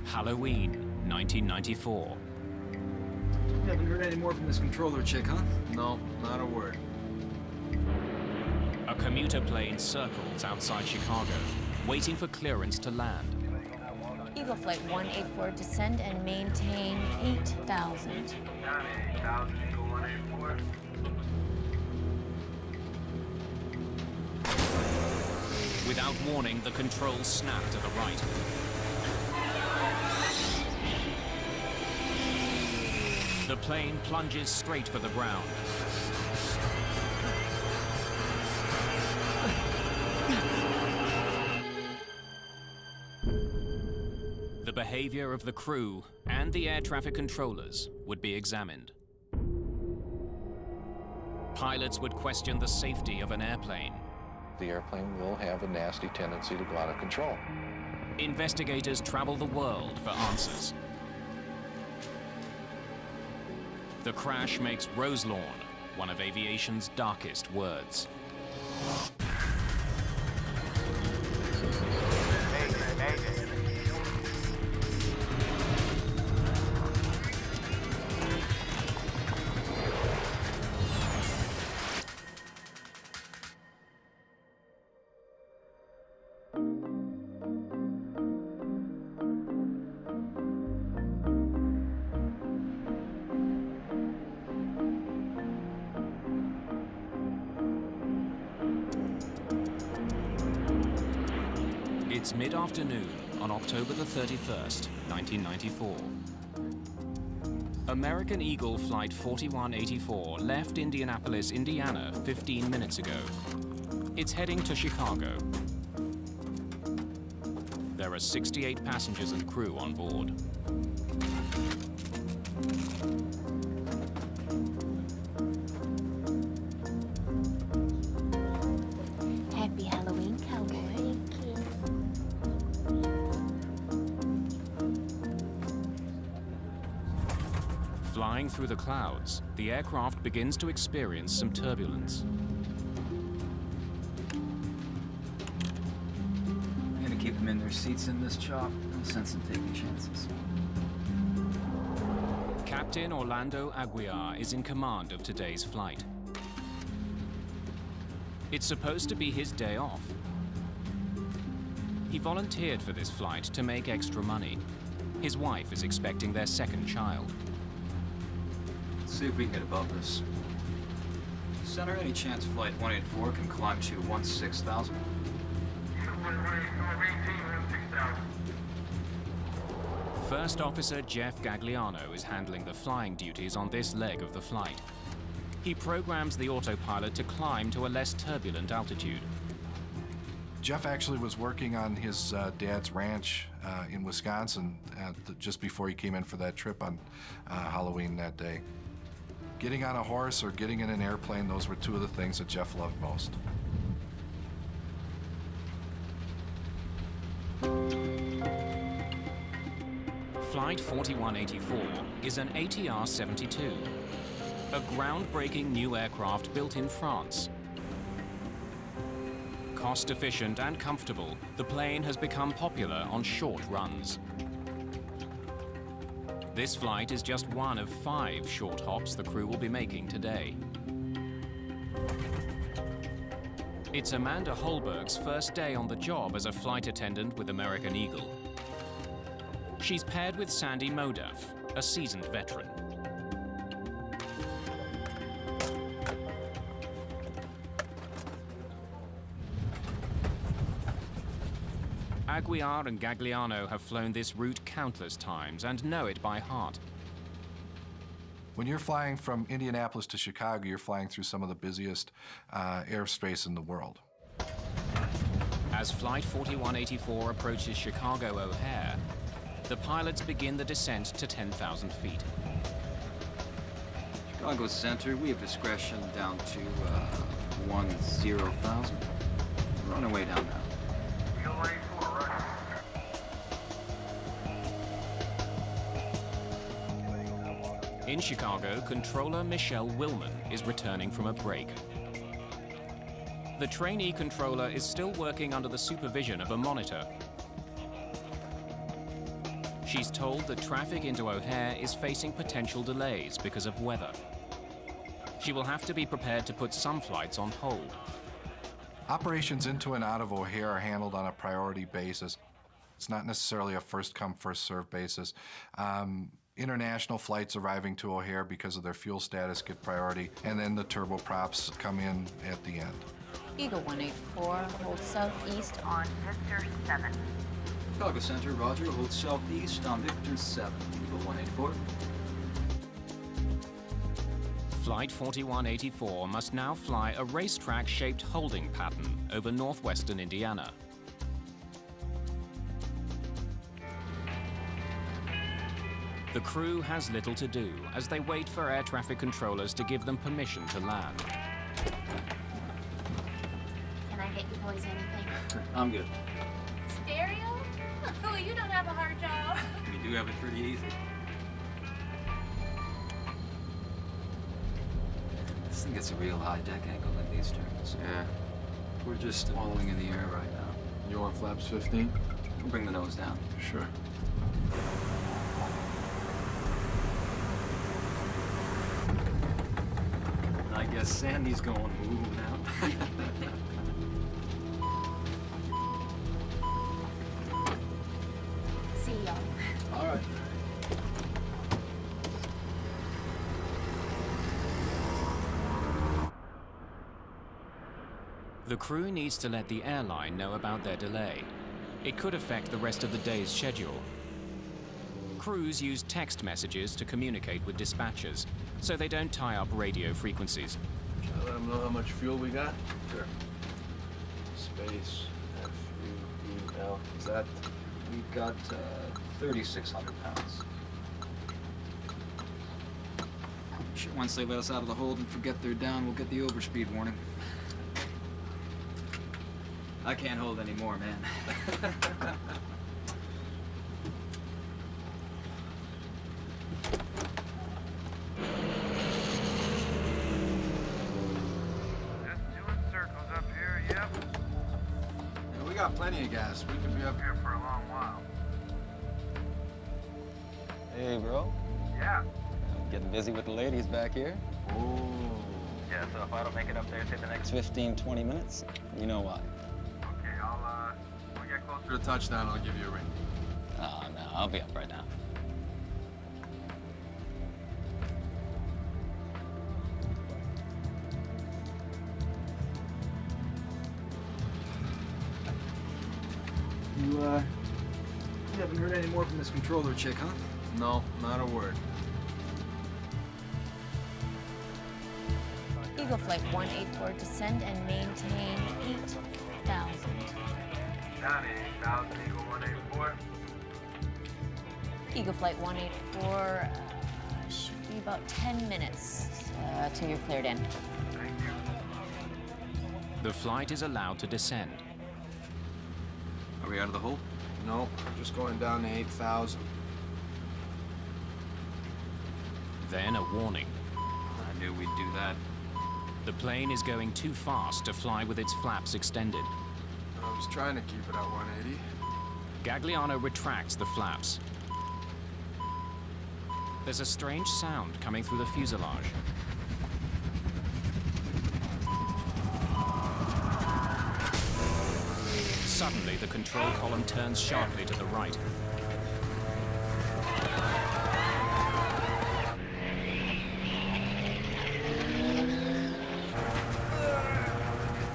Halloween, 1994. You haven't heard any more from this controller chick, huh? No, not a word. A commuter plane circles outside Chicago, waiting for clearance to land. Eagle Flight 184, descend and maintain 8,000. 8,000, Eagle 184. Without warning, the controls snap to the right. The plane plunges straight for the ground. The behavior of the crew and the air traffic controllers would be examined. Pilots would question the safety of an airplane. The airplane will have a nasty tendency to go out of control. Investigators travel the world for answers. The crash makes Roselawn one of aviation's darkest words. It's mid-afternoon on October the 31st, 1994. American Eagle Flight 4184 left Indianapolis, Indiana 15 minutes ago. It's heading to Chicago. There are 68 passengers and crew on board. Happy Halloween, cowboy. Flying through the clouds, the aircraft begins to experience some turbulence. I'm gonna keep them in their seats in this chop. No sense in taking chances. Captain Orlando Aguiar is in command of today's flight. It's supposed to be his day off. He volunteered for this flight to make extra money. His wife is expecting their second child. Let's see if we can get above this. Center, any chance Flight 184 can climb to 16,000? Eagle Flight 184, maintain 16,000. First Officer Jeff Gagliano is handling the flying duties on this leg of the flight. He programs the autopilot to climb to a less turbulent altitude. Jeff actually was working on his dad's ranch in Wisconsin just before he came in for that trip on Halloween that day. Getting on a horse or getting in an airplane, those were two of the things that Jeff loved most. Flight 4184 is an ATR-72, a groundbreaking new aircraft built in France. Cost-efficient and comfortable, the plane has become popular on short runs. This flight is just one of 5 short hops the crew will be making today. It's Amanda Holberg's first day on the job as a flight attendant with American Eagle. She's paired with Sandy Modaf, a seasoned veteran. Aguiar and Gagliano have flown this route countless times and know it by heart. When you're flying from Indianapolis to Chicago, you're flying through some of the busiest airspace in the world. As Flight 4184 approaches Chicago O'Hare, the pilots begin the descent to 10,000 feet. Chicago Center, we have discretion down to 10,000. We're on our way down now. Eagle 184, right. In Chicago, controller Michelle Willman is returning from a break. The trainee controller is still working under the supervision of a monitor. She's told that traffic into O'Hare is facing potential delays because of weather. She will have to be prepared to put some flights on hold. Operations into and out of O'Hare are handled on a priority basis. It's not necessarily a first-come, first-served basis. International flights arriving to O'Hare because of their fuel status get priority, and then the turboprops come in at the end. Eagle 184, hold southeast on Victor 7. Chicago Center, roger. Hold southeast on Victor 7. Eagle 184. Flight 4184 must now fly a racetrack-shaped holding pattern over northwestern Indiana. The crew has little to do as they wait for air traffic controllers to give them permission to land. Can I get you boys anything? I'm good. Stereo? Oh, you don't have a hard job. We do have it pretty easy. This thing gets a real high deck angle in these turns. Yeah. We're just wallowing in the air right now. You want flaps 15? We'll bring the nose down. Sure. I guess Sandy's going ooh now. See y'all. All right. The crew needs to let the airline know about their delay. It could affect the rest of the day's schedule. Crews use text messages to communicate with dispatchers, so they don't tie up radio frequencies. Shall I let them know how much fuel we got? Sure. Space, F-U-E-L. Is that? We've got 3,600 pounds. Sure, once they let us out of the hold and forget they're down, we'll get the overspeed warning. I can't hold any more, man. Just doing circles up here, yep. Yeah, we got plenty of gas. We could be up here. Here for a long while. Hey, bro. Yeah. Getting busy with the ladies back here. Oh. Yeah, so if I don't make it up there, say the next. 15, 20 minutes. You know why. Okay, when we get closer. For the touchdown, I'll give you a ring. Oh, no, I'll be up right now. You haven't heard any more from this controller chick, huh? No, not a word. Eagle Flight 184, descend and maintain 8,000. Johnny, 8,000, Eagle 184. Eagle Flight 184, should be about 10 minutes till you're cleared in. Thank you. The flight is allowed to descend. Are we out of the hold? No, just going down to 8,000. Then a warning. I knew we'd do that. The plane is going too fast to fly with its flaps extended. I was trying to keep it at 180. Gagliano retracts the flaps. There's a strange sound coming through the fuselage. Suddenly, the control column turns sharply to the right.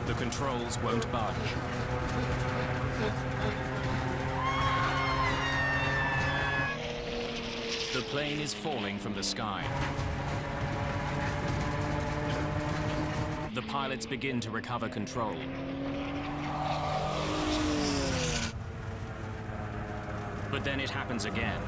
The controls won't budge. The plane is falling from the sky. The pilots begin to recover control. But then it happens again.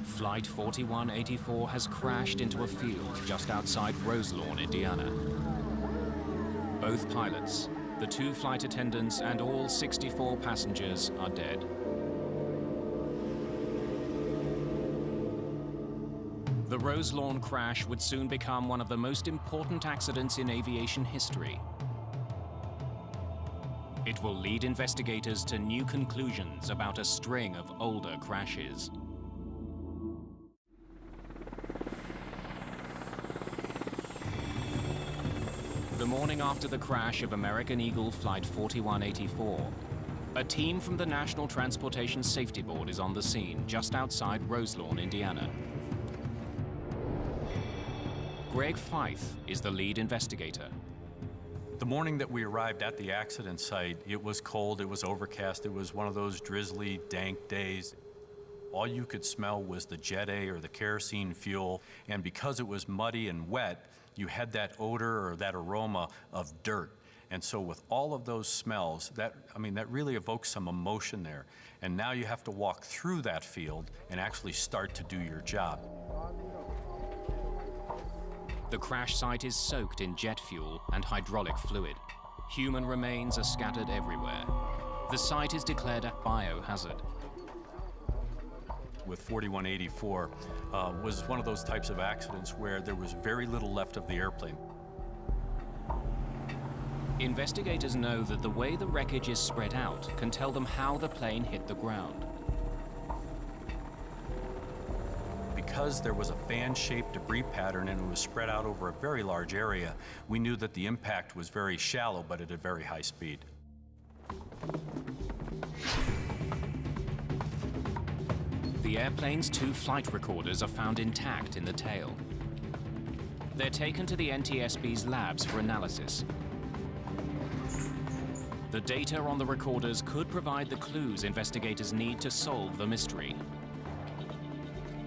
Flight 4184 has crashed into a field just outside Roselawn, Indiana. Both pilots, the 2 flight attendants, and all 64 passengers are dead. The Roselawn crash would soon become one of the most important accidents in aviation history. It will lead investigators to new conclusions about a string of older crashes. The morning after the crash of American Eagle Flight 4184, a team from the National Transportation Safety Board is on the scene just outside Roselawn, Indiana. Greg Fife is the lead investigator. The morning that we arrived at the accident site, it was cold, it was overcast, it was one of those drizzly, dank days. All you could smell was the Jet A or the kerosene fuel, and because it was muddy and wet, you had that odor or that aroma of dirt. And so with all of those smells, that really evokes some emotion there. And now you have to walk through that field and actually start to do your job. The crash site is soaked in jet fuel and hydraulic fluid. Human remains are scattered everywhere. The site is declared a biohazard. With 4184 was one of those types of accidents where there was very little left of the airplane. Investigators know that the way the wreckage is spread out can tell them how the plane hit the ground. Because there was a fan-shaped debris pattern and it was spread out over a very large area, we knew that the impact was very shallow but at a very high speed. The airplane's 2 flight recorders are found intact in the tail. They're taken to the NTSB's labs for analysis. The data on the recorders could provide the clues investigators need to solve the mystery.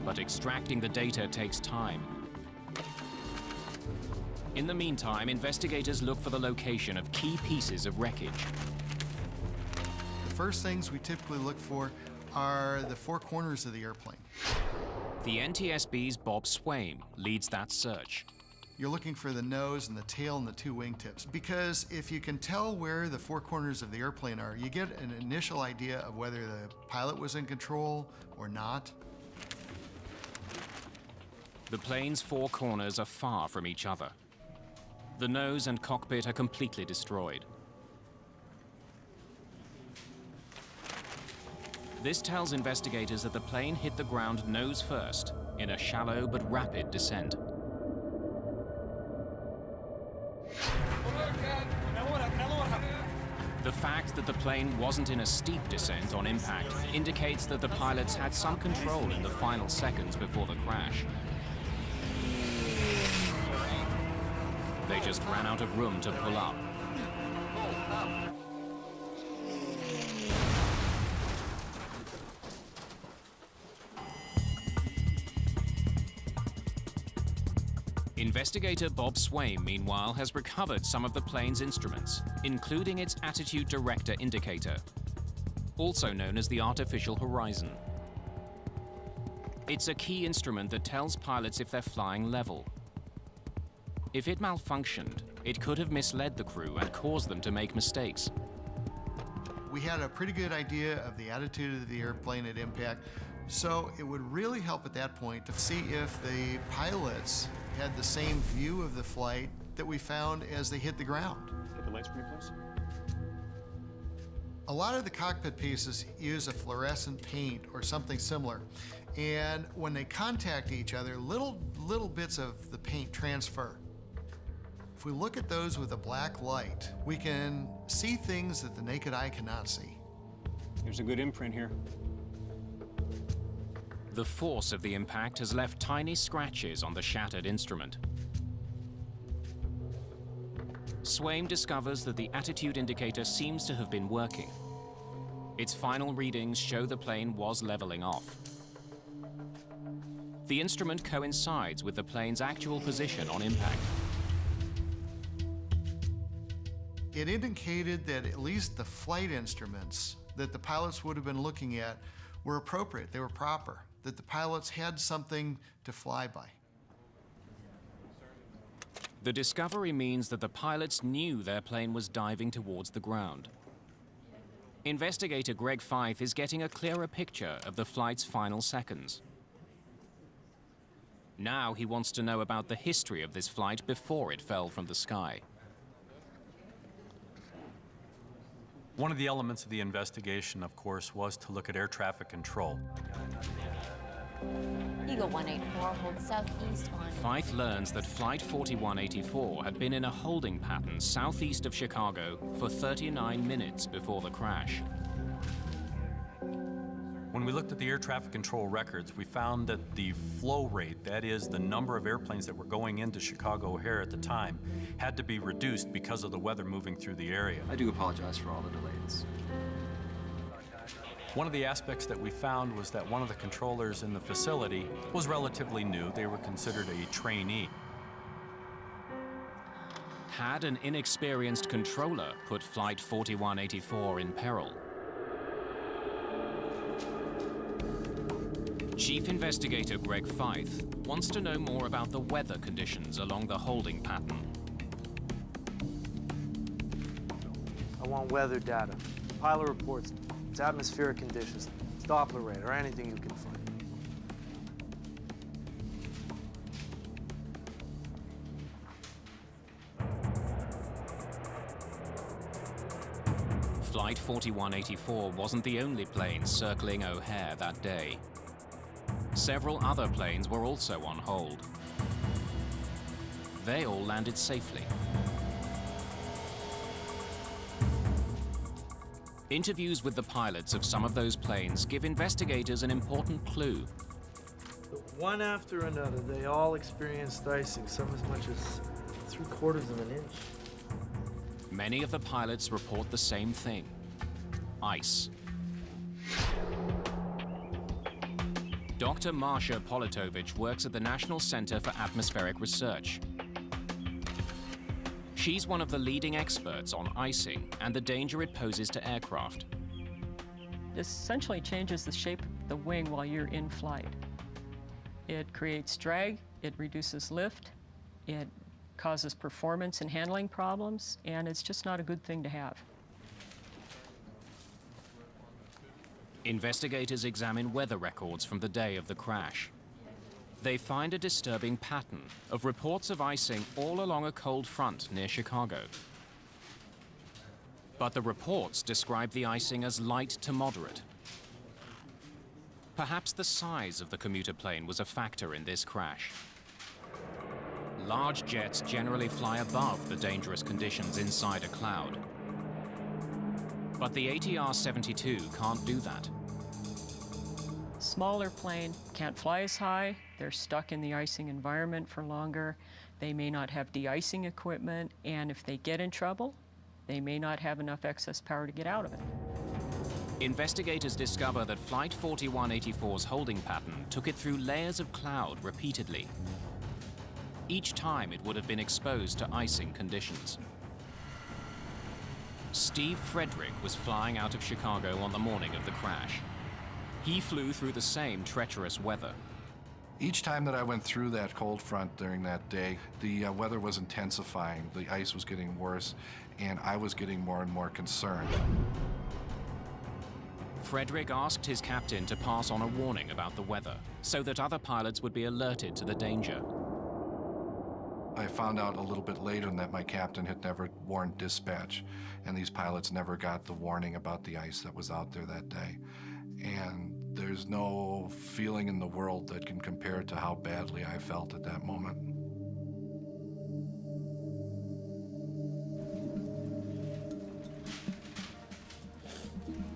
But extracting the data takes time. In the meantime, investigators look for the location of key pieces of wreckage. The first things we typically look for are the 4 corners of the airplane. The NTSB's Bob Swaim leads that search. You're looking for the nose and the tail and the 2 wingtips, because if you can tell where the 4 corners of the airplane are, you get an initial idea of whether the pilot was in control or not. The plane's 4 corners are far from each other. The nose and cockpit are completely destroyed. This tells investigators that the plane hit the ground nose first in a shallow but rapid descent. The fact that the plane wasn't in a steep descent on impact indicates that the pilots had some control in the final seconds before the crash. They just ran out of room to pull up. Investigator Bob Swaim, meanwhile, has recovered some of the plane's instruments, including its attitude director indicator, also known as the artificial horizon. It's a key instrument that tells pilots if they're flying level. If it malfunctioned, it could have misled the crew and caused them to make mistakes. We had a pretty good idea of the attitude of the airplane at impact, so it would really help at that point to see if the pilots had the same view of the flight that we found as they hit the ground. Get the lights for me, please. A lot of the cockpit pieces use a fluorescent paint or something similar, and when they contact each other, little bits of the paint transfer. If we look at those with a black light, we can see things that the naked eye cannot see. There's a good imprint here. The force of the impact has left tiny scratches on the shattered instrument. Swaim discovers that the attitude indicator seems to have been working. Its final readings show the plane was leveling off. The instrument coincides with the plane's actual position on impact. It indicated that at least the flight instruments that the pilots would have been looking at were appropriate, they were proper, that the pilots had something to fly by. The discovery means that the pilots knew their plane was diving towards the ground. Investigator Greg Fife is getting a clearer picture of the flight's final seconds. Now he wants to know about the history of this flight before it fell from the sky. One of the elements of the investigation, of course, was to look at air traffic control. Eagle 184, hold southeast on. Fife learns that Flight 4184 had been in a holding pattern southeast of Chicago for 39 minutes before the crash. When we looked at the air traffic control records, we found that the flow rate, that is, the number of airplanes that were going into Chicago O'Hare at the time, had to be reduced because of the weather moving through the area. I do apologize for all the delays. One of the aspects that we found was that one of the controllers in the facility was relatively new. They were considered a trainee. Had an inexperienced controller put Flight 4184 in peril? Chief Investigator Greg Fife wants to know more about the weather conditions along the holding pattern. I want weather data, pilot reports, its atmospheric conditions, its Doppler radar, anything you can find. Flight 4184 wasn't the only plane circling O'Hare that day. Several other planes were also on hold. They all landed safely. Interviews with the pilots of some of those planes give investigators an important clue. One after another, they all experienced icing, some as much as 3/4 of an inch. Many of the pilots report the same thing: ice. Dr. Marsha Politovich works at the National Center for Atmospheric Research. She's one of the leading experts on icing and the danger it poses to aircraft. This essentially changes the shape of the wing while you're in flight. It creates drag, it reduces lift, it causes performance and handling problems, and it's just not a good thing to have. Investigators examine weather records from the day of the crash. They find a disturbing pattern of reports of icing all along a cold front near Chicago. But the reports describe the icing as light to moderate. Perhaps the size of the commuter plane was a factor in this crash. Large jets generally fly above the dangerous conditions inside a cloud. But the ATR-72 can't do that. Smaller plane can't fly as high, they're stuck in the icing environment for longer, they may not have de-icing equipment, and if they get in trouble, they may not have enough excess power to get out of it. Investigators discover that Flight 4184's holding pattern took it through layers of cloud repeatedly. Each time it would have been exposed to icing conditions. Steve Frederick was flying out of Chicago on the morning of the crash. He flew through the same treacherous weather. Each time that I went through that cold front during that day, the weather was intensifying, the ice was getting worse, and I was getting more and more concerned. Frederick asked his captain to pass on a warning about the weather, so that other pilots would be alerted to the danger. I found out a little bit later that my captain had never warned dispatch, and these pilots never got the warning about the ice that was out there that day. And there's no feeling in the world that can compare to how badly I felt at that moment.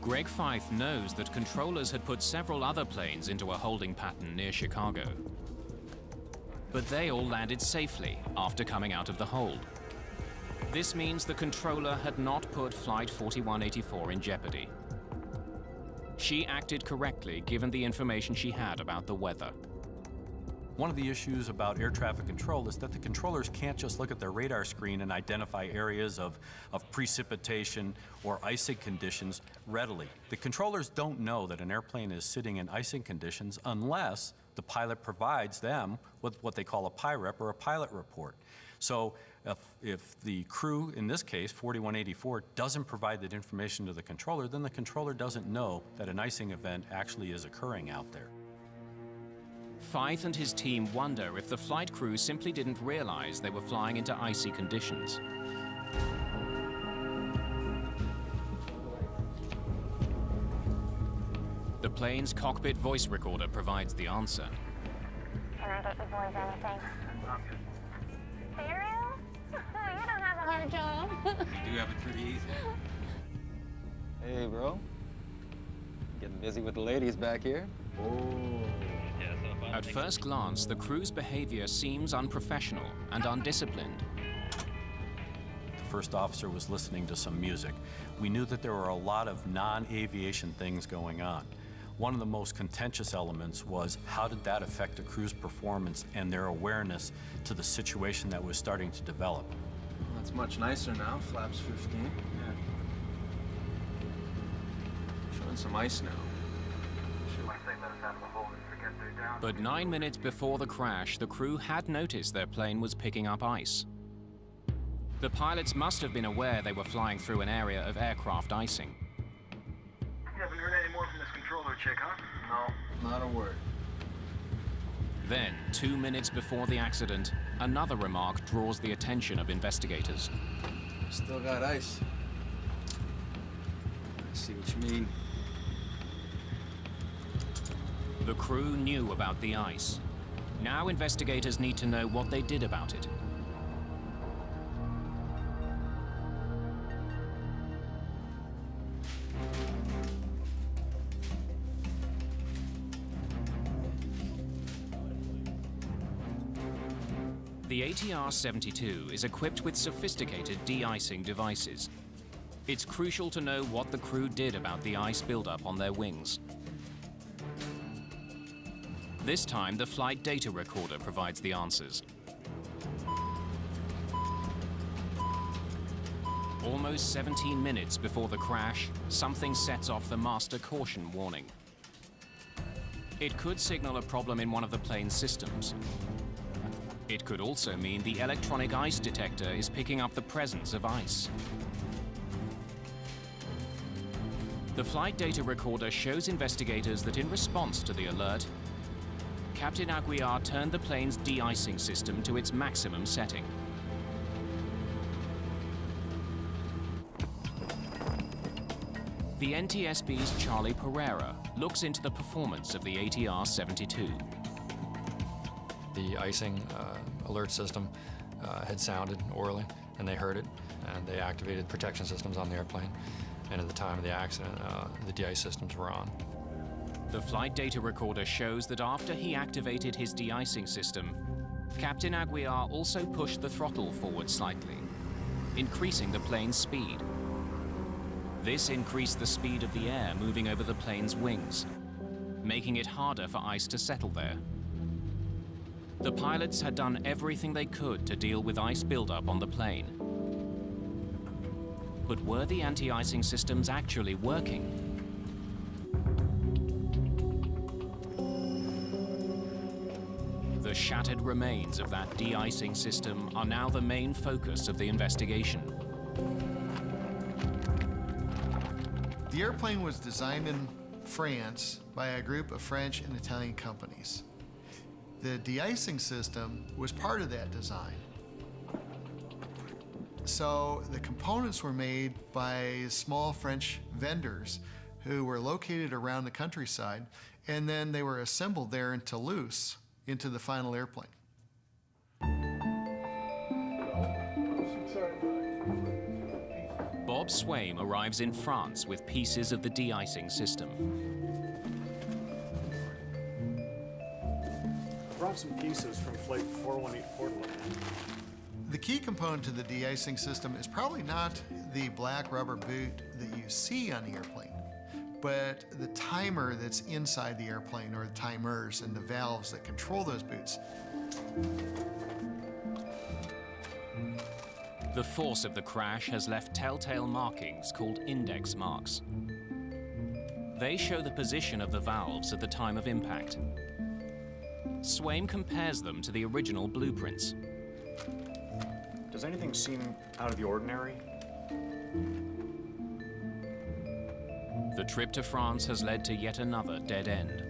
Greg Fife knows that controllers had put several other planes into a holding pattern near Chicago. But they all landed safely after coming out of the hold. This means the controller had not put Flight 4184 in jeopardy. She acted correctly given the information she had about the weather. One of the issues about air traffic control is that the controllers can't just look at their radar screen and identify areas of precipitation or icing conditions readily. The controllers don't know that an airplane is sitting in icing conditions unless the pilot provides them with what they call a PIREP, or a pilot report. So if the crew, in this case 4184, doesn't provide that information to the controller, then the controller doesn't know that an icing event actually is occurring out there. Fife and his team wonder if the flight crew simply didn't realize they were flying into icy conditions. The plane's cockpit voice recorder provides the answer. Can I get your boys anything? Cereal? You don't have a hard job. You do have it pretty easy. Hey, bro. Getting busy with the ladies back here. At first glance, the crew's behavior seems unprofessional and undisciplined. The first officer was listening to some music. We knew that there were a lot of non-aviation things going on. One of the most contentious elements was how did that affect the crew's performance and their awareness to the situation that was starting to develop. Well, that's much nicer now, flaps 15. Yeah. Showing some ice now. Once they let us out of the hole and forget they're down. But 9 minutes before the crash, the crew had noticed their plane was picking up ice. The pilots must have been aware they were flying through an area of aircraft icing. You haven't heard any more from this controller chick, huh? No, not a word. Then, 2 minutes before the accident, another remark draws the attention of investigators. Still got ice. I see what you mean. The crew knew about the ice. Now investigators need to know what they did about it. The ATR-72 is equipped with sophisticated de-icing devices. It's crucial to know what the crew did about the ice buildup on their wings. This time, the flight data recorder provides the answers. Almost 17 minutes before the crash, something sets off the master caution warning. It could signal a problem in one of the plane's systems. It could also mean the electronic ice detector is picking up the presence of ice. The flight data recorder shows investigators that in response to the alert, Captain Aguiar turned the plane's de-icing system to its maximum setting. The NTSB's Charlie Pereira looks into the performance of the ATR-72. The icing alert system had sounded orally, and they heard it, and they activated protection systems on the airplane. And at the time of the accident, the de-ice systems were on. The flight data recorder shows that after he activated his de-icing system, Captain Aguiar also pushed the throttle forward slightly, increasing the plane's speed. This increased the speed of the air moving over the plane's wings, making it harder for ice to settle there. The pilots had done everything they could to deal with ice buildup on the plane. But were the anti-icing systems actually working? The shattered remains of that de-icing system are now the main focus of the investigation. The airplane was designed in France by a group of French and Italian companies. The de-icing system was part of that design. So the components were made by small French vendors who were located around the countryside, and then they were assembled there in Toulouse into the final airplane. Bob Swaim arrives in France with pieces of the de-icing system. I brought some pieces from Flight 4184 to look at. The key component to the de-icing system is probably not the black rubber boot that you see on the airplane. but the timer that's inside the airplane, or the timers and the valves that control those boots. The force of the crash has left telltale markings called index marks. They show the position of the valves at the time of impact. Swaim compares them to the original blueprints. Does anything seem out of the ordinary? The trip to France has led to yet another dead end.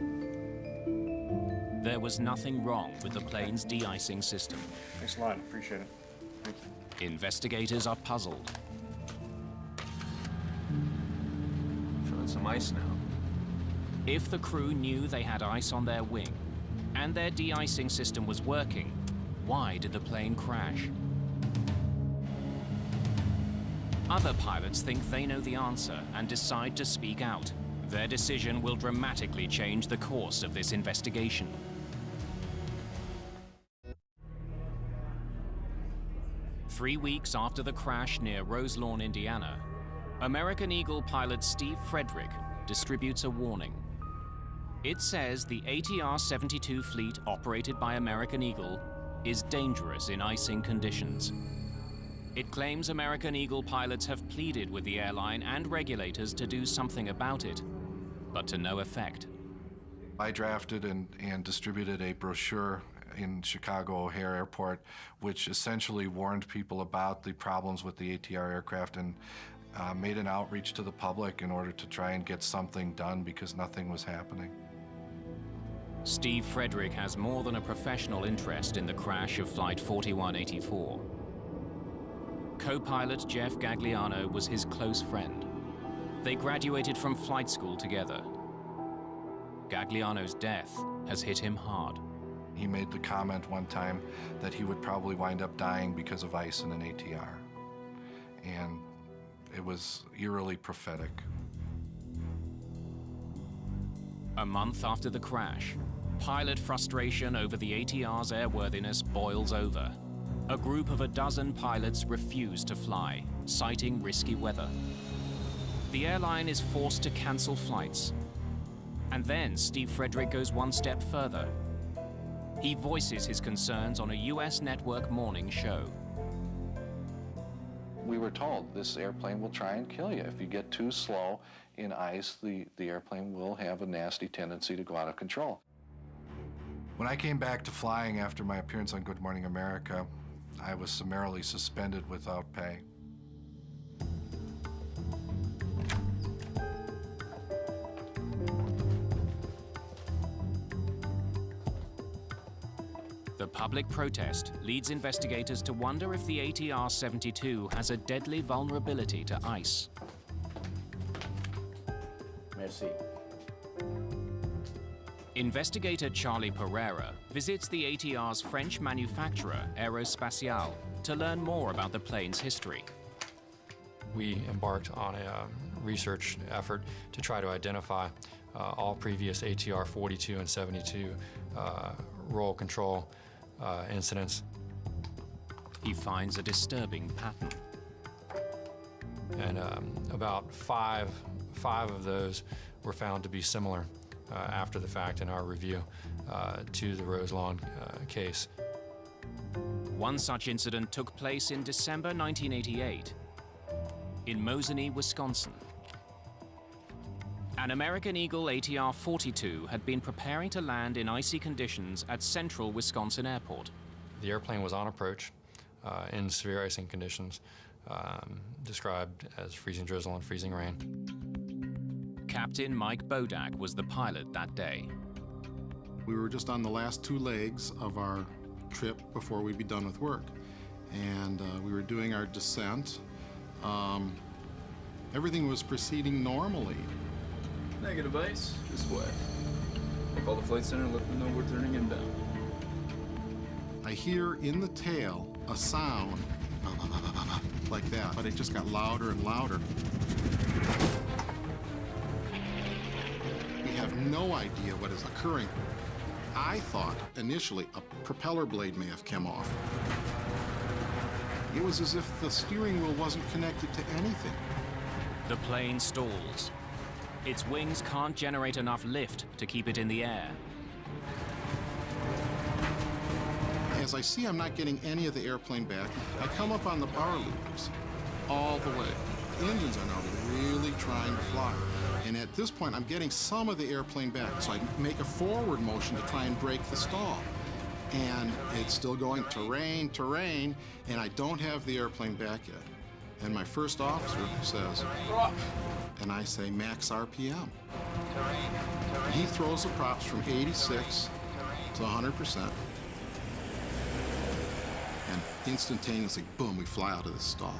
There was nothing wrong with the plane's de-icing system. Thanks a lot, appreciate it. Thank you. Investigators are puzzled. Showing some ice now. If the crew knew they had ice on their wing and their de-icing system was working, why did the plane crash? Other pilots think they know the answer and decide to speak out. Their decision will dramatically change the course of this investigation. Three weeks after the crash near Roselawn, Indiana, American Eagle pilot Steve Frederick distributes a warning. It says the ATR-72 fleet operated by American Eagle is dangerous in icing conditions. It claims American Eagle pilots have pleaded with the airline and regulators to do something about it, but to no effect. I drafted and distributed a brochure in Chicago O'Hare Airport, which essentially warned people about the problems with the ATR aircraft and made an outreach to the public in order to try and get something done because nothing was happening. Steve Frederick has more than a professional interest in the crash of Flight 4184. Co-pilot Jeff Gagliano was his close friend. They graduated from flight school together. Gagliano's death has hit him hard. He made the comment one time that he would probably wind up dying because of ice in an ATR. And it was eerily prophetic. A month after the crash, pilot frustration over the ATR's airworthiness boils over. A group of a dozen pilots refuse to fly, citing risky weather. The airline is forced to cancel flights. And then Steve Frederick goes one step further. He voices his concerns on a US network morning show. We were told this airplane will try and kill you. If you get too slow in ice, the airplane will have a nasty tendency to go out of control. When I came back to flying after my appearance on Good Morning America, I was summarily suspended without pay. The public protest leads investigators to wonder if the ATR-72 has a deadly vulnerability to ice. Merci. Investigator Charlie Pereira visits the ATR's French manufacturer, Aerospatiale, to learn more about the plane's history. We embarked on a research effort to try to identify all previous ATR 42 and 72 roll control incidents. He finds a disturbing pattern. And about five of those were found to be similar after the fact in our review to the Roselawn case. One such incident took place in December 1988 in Mosinee, Wisconsin. An American Eagle ATR 42 had been preparing to land in icy conditions at Central Wisconsin Airport. The airplane was on approach in severe icing conditions, described as freezing drizzle and freezing rain. Captain Mike Bodak was the pilot that day. We were just on the last two legs of our trip before we'd be done with work. And we were doing our descent. Everything was proceeding normally. Negative ice, this way. Call the flight center, let them know we're turning inbound. I hear in the tail a sound like that, but it just got louder and louder. We have no idea what is occurring. I thought initially a propeller blade may have come off. It was as if the steering wheel wasn't connected to anything. The plane stalls. Its wings can't generate enough lift to keep it in the air. As I see I'm not getting any of the airplane back, I come up on the power loopers all the way. The engines are now really trying to fly. And at this point, I'm getting some of the airplane back. So I make a forward motion to try and break the stall. And it's still going terrain, terrain, and I don't have the airplane back yet. And my first officer says, and I say max RPM. He throws the props from 86 to 100%. And instantaneously, boom, we fly out of the stall.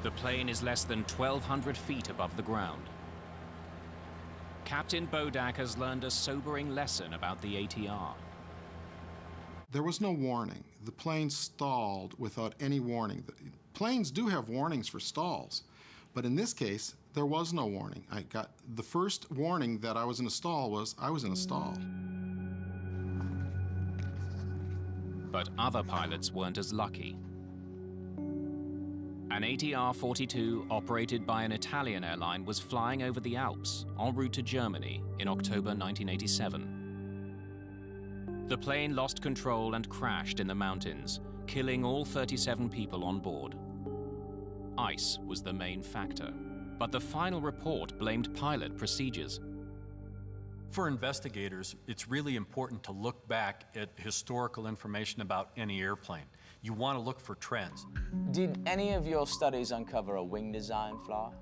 The plane is less than 1,200 feet above the ground. Captain Bodak has learned a sobering lesson about the ATR. There was no warning. The plane stalled without any warning. Planes do have warnings for stalls, but in this case, there was no warning. I got the first warning that I was in a stall was I was in a stall. But other pilots weren't as lucky. An ATR-42 operated by an Italian airline was flying over the Alps en route to Germany in October 1987. The plane lost control and crashed in the mountains, killing all 37 people on board. Ice was the main factor, but the final report blamed pilot procedures. For investigators, it's really important to look back at historical information about any airplane. You want to look for trends. Did any of your studies uncover a wing design flaw?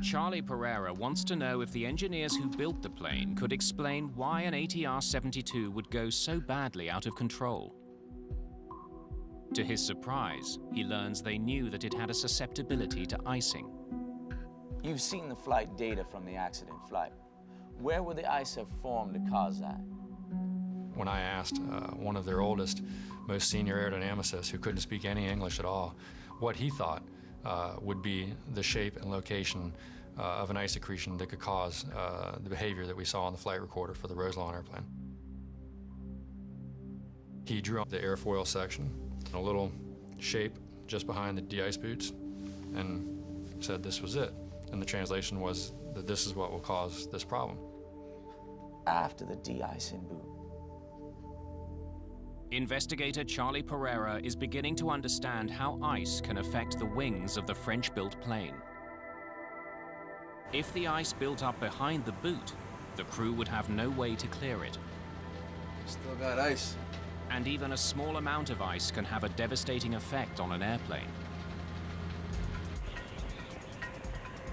Charlie Pereira wants to know if the engineers who built the plane could explain why an ATR-72 would go so badly out of control. To his surprise, he learns they knew that it had a susceptibility to icing. You've seen the flight data from the accident flight. Where would the ice have formed to cause that? When I asked one of their oldest, most senior aerodynamicists who couldn't speak any English at all, what he thought would be the shape and location of an ice accretion that could cause the behavior that we saw on the flight recorder for the Roselawn airplane. He drew up the airfoil section, a little shape just behind the de-ice boots, and said this was it. And the translation was that this is what will cause this problem. After the de-icing boot. Investigator Charlie Pereira is beginning to understand how ice can affect the wings of the French-built plane. If the ice built up behind the boot, the crew would have no way to clear it. Still got ice. And even a small amount of ice can have a devastating effect on an airplane.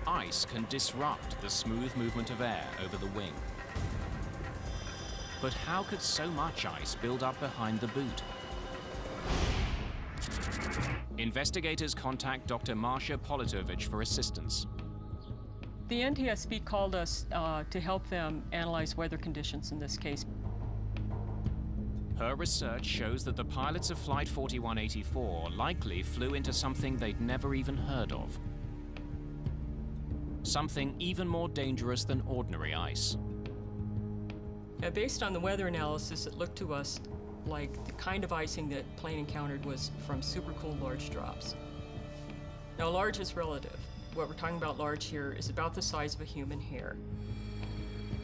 Ice can disrupt the smooth movement of air over the wing. But how could so much ice build up behind the boot? Investigators contact Dr. Marsha Politovich for assistance. The NTSB called us to help them analyze weather conditions in this case. Her research shows that the pilots of Flight 4184 likely flew into something they'd never even heard of. Something even more dangerous than ordinary ice. Now, based on the weather analysis, it looked to us like the kind of icing that plane encountered was from supercooled large drops. Now, large is relative. What we're talking about large here is about the size of a human hair.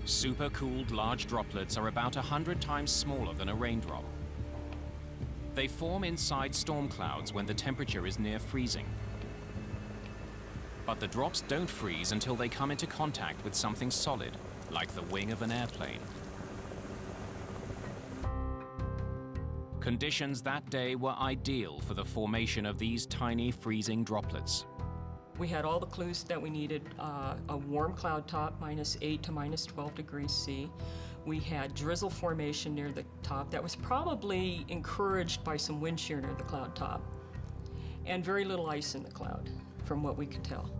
Supercooled large droplets are about 100 times smaller than a raindrop. They form inside storm clouds when the temperature is near freezing. But the drops don't freeze until they come into contact with something solid, like the wing of an airplane. Conditions that day were ideal for the formation of these tiny freezing droplets. We had all the clues that we needed, a warm cloud top, -8 to -12 degrees C. We had drizzle formation near the top that was probably encouraged by some wind shear near the cloud top, and very little ice in the cloud, from what we could tell.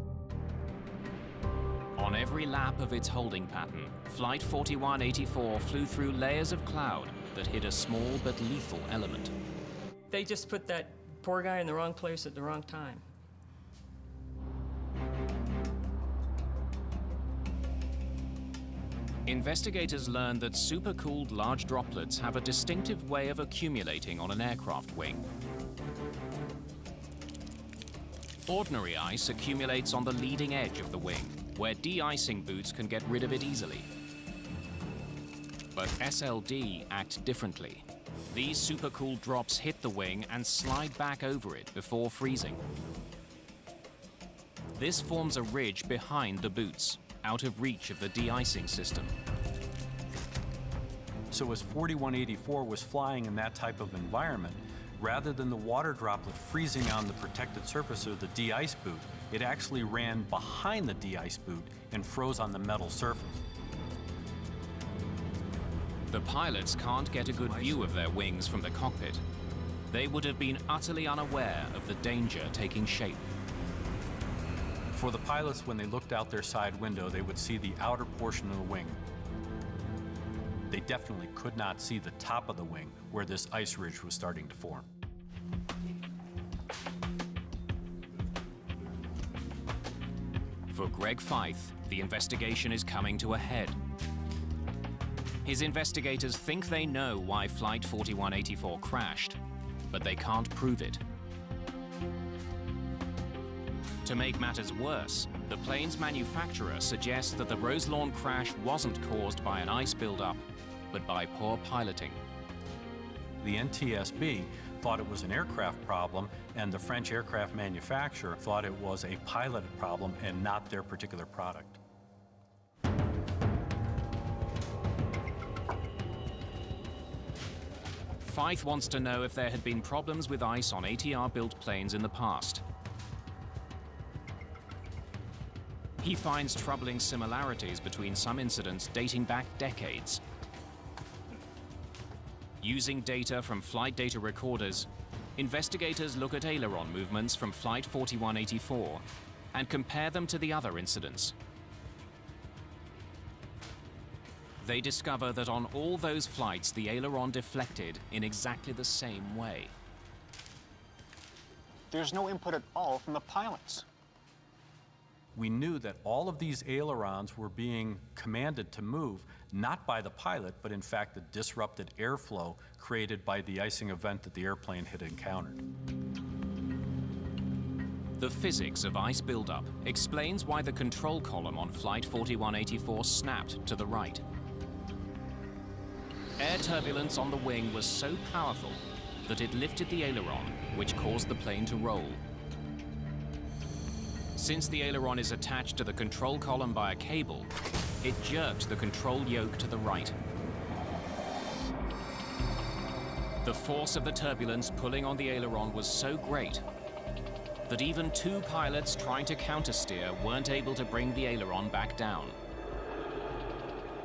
On every lap of its holding pattern, Flight 4184 flew through layers of cloud that hid a small but lethal element. They just put that poor guy in the wrong place at the wrong time. Investigators learned that supercooled large droplets have a distinctive way of accumulating on an aircraft wing. Ordinary ice accumulates on the leading edge of the wing, where de-icing boots can get rid of it easily. But SLD act differently. These supercooled drops hit the wing and slide back over it before freezing. This forms a ridge behind the boots, out of reach of the de-icing system. So as 4184 was flying in that type of environment, rather than the water droplet freezing on the protected surface of the de-ice boot, it actually ran behind the de-ice boot and froze on the metal surface. The pilots can't get a good view of their wings from the cockpit. They would have been utterly unaware of the danger taking shape. For the pilots, when they looked out their side window, they would see the outer portion of the wing. They definitely could not see the top of the wing where this ice ridge was starting to form. For Greg Feith, the investigation is coming to a head. His investigators think they know why Flight 4184 crashed, but they can't prove it. To make matters worse, the plane's manufacturer suggests that the Roselawn crash wasn't caused by an ice buildup, but by poor piloting. The NTSB thought it was an aircraft problem, and the French aircraft manufacturer thought it was a pilot problem and not their particular product. Feith wants to know if there had been problems with ice on ATR-built planes in the past. He finds troubling similarities between some incidents dating back decades. Using data from flight data recorders, investigators look at aileron movements from Flight 4184 and compare them to the other incidents. They discover that on all those flights, the aileron deflected in exactly the same way. There's no input at all from the pilots. We knew that all of these ailerons were being commanded to move, not by the pilot, but in fact the disrupted airflow created by the icing event that the airplane had encountered. The physics of ice buildup explains why the control column on Flight 4184 snapped to the right. Air turbulence on the wing was so powerful that it lifted the aileron, which caused the plane to roll. Since the aileron is attached to the control column by a cable, it jerked the control yoke to the right. The force of the turbulence pulling on the aileron was so great that even two pilots trying to countersteer weren't able to bring the aileron back down.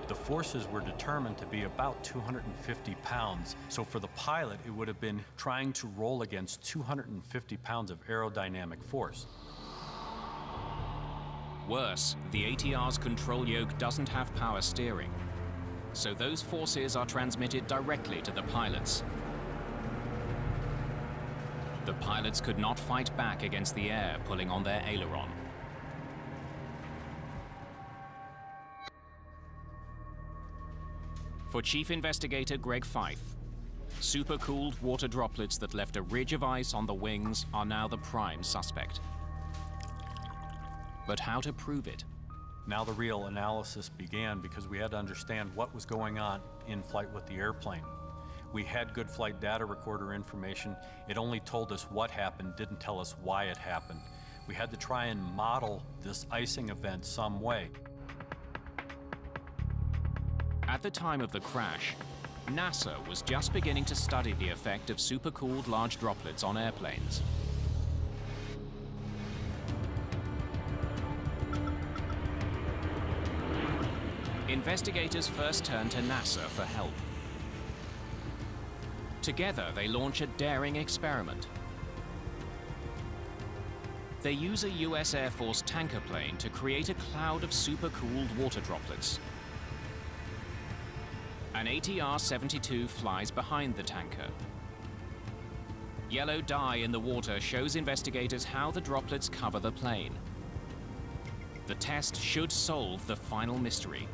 The forces were determined to be about 250 pounds, so for the pilot it would have been trying to roll against 250 pounds of aerodynamic force. Worse, the ATR's control yoke doesn't have power steering, so those forces are transmitted directly to the pilots. The pilots could not fight back against the air pulling on their aileron. For Chief Investigator Greg Feith, supercooled water droplets that left a ridge of ice on the wings are now the prime suspect. But how to prove it? Now the real analysis began because we had to understand what was going on in flight with the airplane. We had good flight data recorder information. It only told us what happened, didn't tell us why it happened. We had to try and model this icing event some way. At the time of the crash, NASA was just beginning to study the effect of supercooled large droplets on airplanes. Investigators first turned to NASA for help. Together, they launch a daring experiment. They use a US Air Force tanker plane to create a cloud of supercooled water droplets. An ATR-72 flies behind the tanker. Yellow dye in the water shows investigators how the droplets cover the plane. The test should solve the final mystery.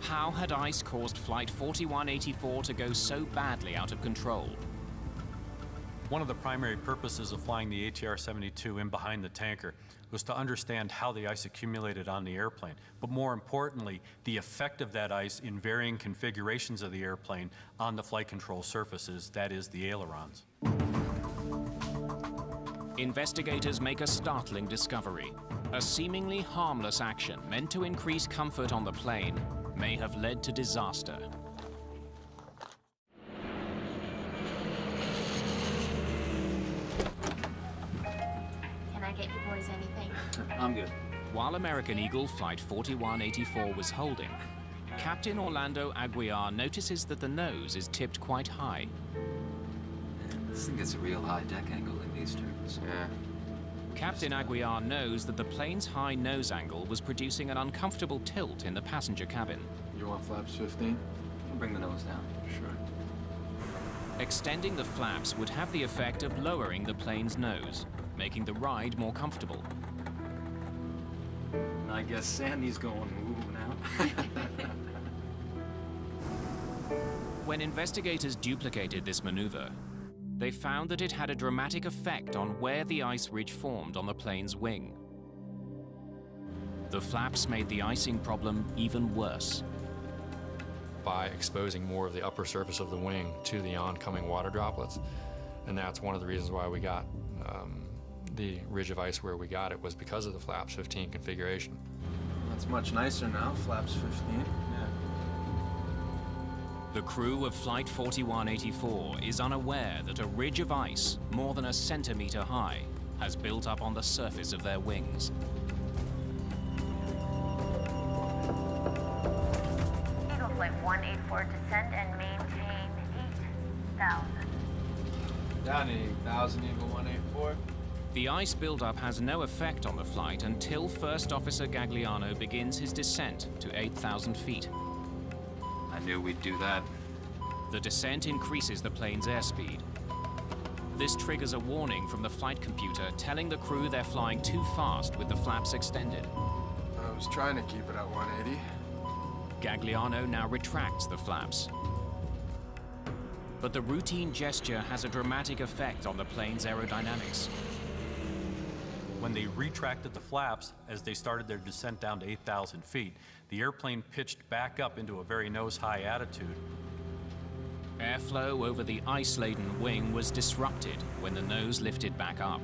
How had ice caused Flight 4184 to go so badly out of control? One of the primary purposes of flying the ATR-72 in behind the tanker was to understand how the ice accumulated on the airplane, but more importantly, the effect of that ice in varying configurations of the airplane on the flight control surfaces, that is, the ailerons. Investigators make a startling discovery. A seemingly harmless action meant to increase comfort on the plane may have led to disaster. Can I get you boys anything? I'm good. While American Eagle Flight 4184 was holding, Captain Orlando Aguiar notices that the nose is tipped quite high. This thing gets a real high deck angle in these turns. Yeah. Captain Aguiar knows that the plane's high nose angle was producing an uncomfortable tilt in the passenger cabin. You want flaps 15? I'll bring the nose down. Sure. Extending the flaps would have the effect of lowering the plane's nose, making the ride more comfortable. I guess Sandy's going woo now. When investigators duplicated this maneuver, they found that it had a dramatic effect on where the ice ridge formed on the plane's wing. The flaps made the icing problem even worse. By exposing more of the upper surface of the wing to the oncoming water droplets, and that's one of the reasons why we got the ridge of ice where we got it, was because of the flaps 15 configuration. That's much nicer now, flaps 15. Yeah. The crew of Flight 4184 is unaware that a ridge of ice more than a centimeter high has built up on the surface of their wings. Eagle Flight 184, descend and maintain 8,000. Down to 8,000, Eagle 184. The ice buildup has no effect on the flight until First Officer Gagliano begins his descent to 8,000 feet. I knew we'd do that. The descent increases the plane's airspeed. This triggers a warning from the flight computer telling the crew they're flying too fast with the flaps extended. I was trying to keep it at 180. Gagliano now retracts the flaps. But the routine gesture has a dramatic effect on the plane's aerodynamics. When they retracted the flaps as they started their descent down to 8,000 feet, the airplane pitched back up into a very nose-high attitude. Airflow over the ice-laden wing was disrupted when the nose lifted back up.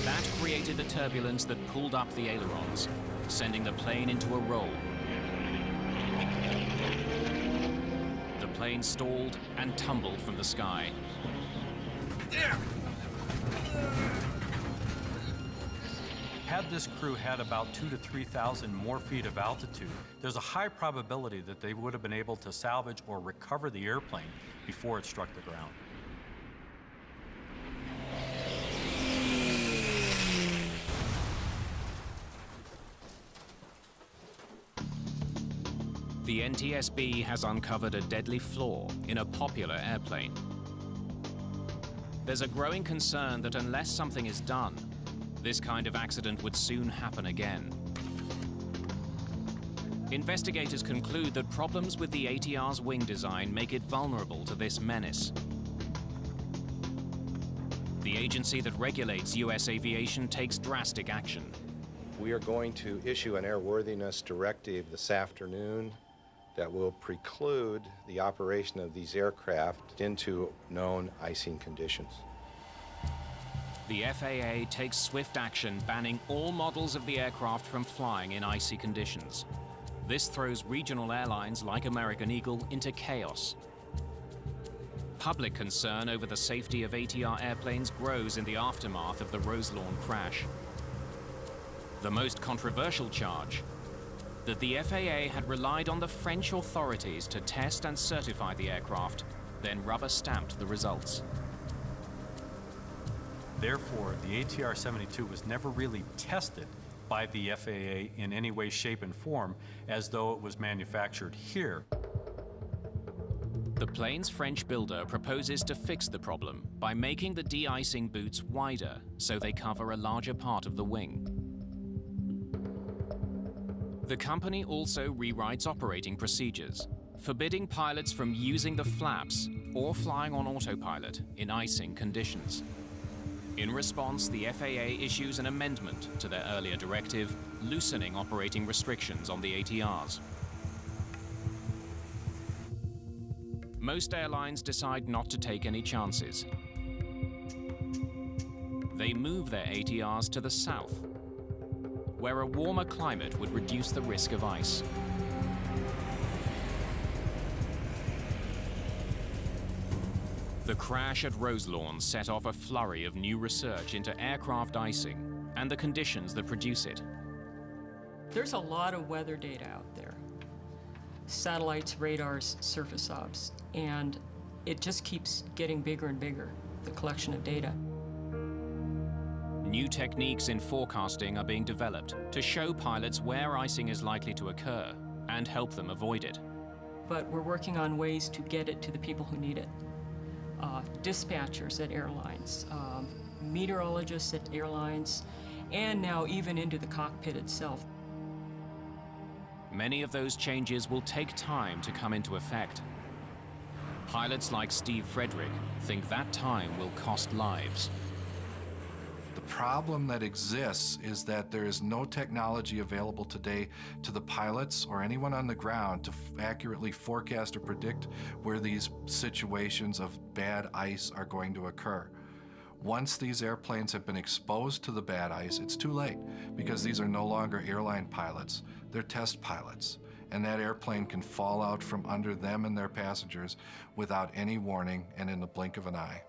That created the turbulence that pulled up the ailerons, sending the plane into a roll. The plane stalled and tumbled from the sky. Had this crew had about 2,000 to 3,000 more feet of altitude, there's a high probability that they would have been able to salvage or recover the airplane before it struck the ground. The NTSB has uncovered a deadly flaw in a popular airplane. There's a growing concern that unless something is done, this kind of accident would soon happen again. Investigators conclude that problems with the ATR's wing design make it vulnerable to this menace. The agency that regulates U.S. aviation takes drastic action. We are going to issue an airworthiness directive this afternoon that will preclude the operation of these aircraft into known icing conditions. The FAA takes swift action, banning all models of the aircraft from flying in icy conditions. This throws regional airlines like American Eagle into chaos. Public concern over the safety of ATR airplanes grows in the aftermath of the Roselawn crash. The most controversial charge, that the FAA had relied on the French authorities to test and certify the aircraft, then rubber-stamped the results. Therefore, the ATR-72 was never really tested by the FAA in any way, shape, and form as though it was manufactured here. The plane's French builder proposes to fix the problem by making the de-icing boots wider so they cover a larger part of the wing. The company also rewrites operating procedures, forbidding pilots from using the flaps or flying on autopilot in icing conditions. In response, the FAA issues an amendment to their earlier directive, loosening operating restrictions on the ATRs. Most airlines decide not to take any chances. They move their ATRs to the south, where a warmer climate would reduce the risk of ice. The crash at Roselawn set off a flurry of new research into aircraft icing and the conditions that produce it. There's a lot of weather data out there. Satellites, radars, surface obs, and it just keeps getting bigger and bigger, the collection of data. New techniques in forecasting are being developed to show pilots where icing is likely to occur and help them avoid it. But we're working on ways to get it to the people who need it. Dispatchers at airlines, meteorologists at airlines, and now even into the cockpit itself. Many of those changes will take time to come into effect. Pilots like Steve Frederick think that time will cost lives. The problem that exists is that there is no technology available today to the pilots or anyone on the ground to accurately forecast or predict where these situations of bad ice are going to occur. Once these airplanes have been exposed to the bad ice, it's too late because these are no longer airline pilots, they're test pilots. And that airplane can fall out from under them and their passengers without any warning and in the blink of an eye.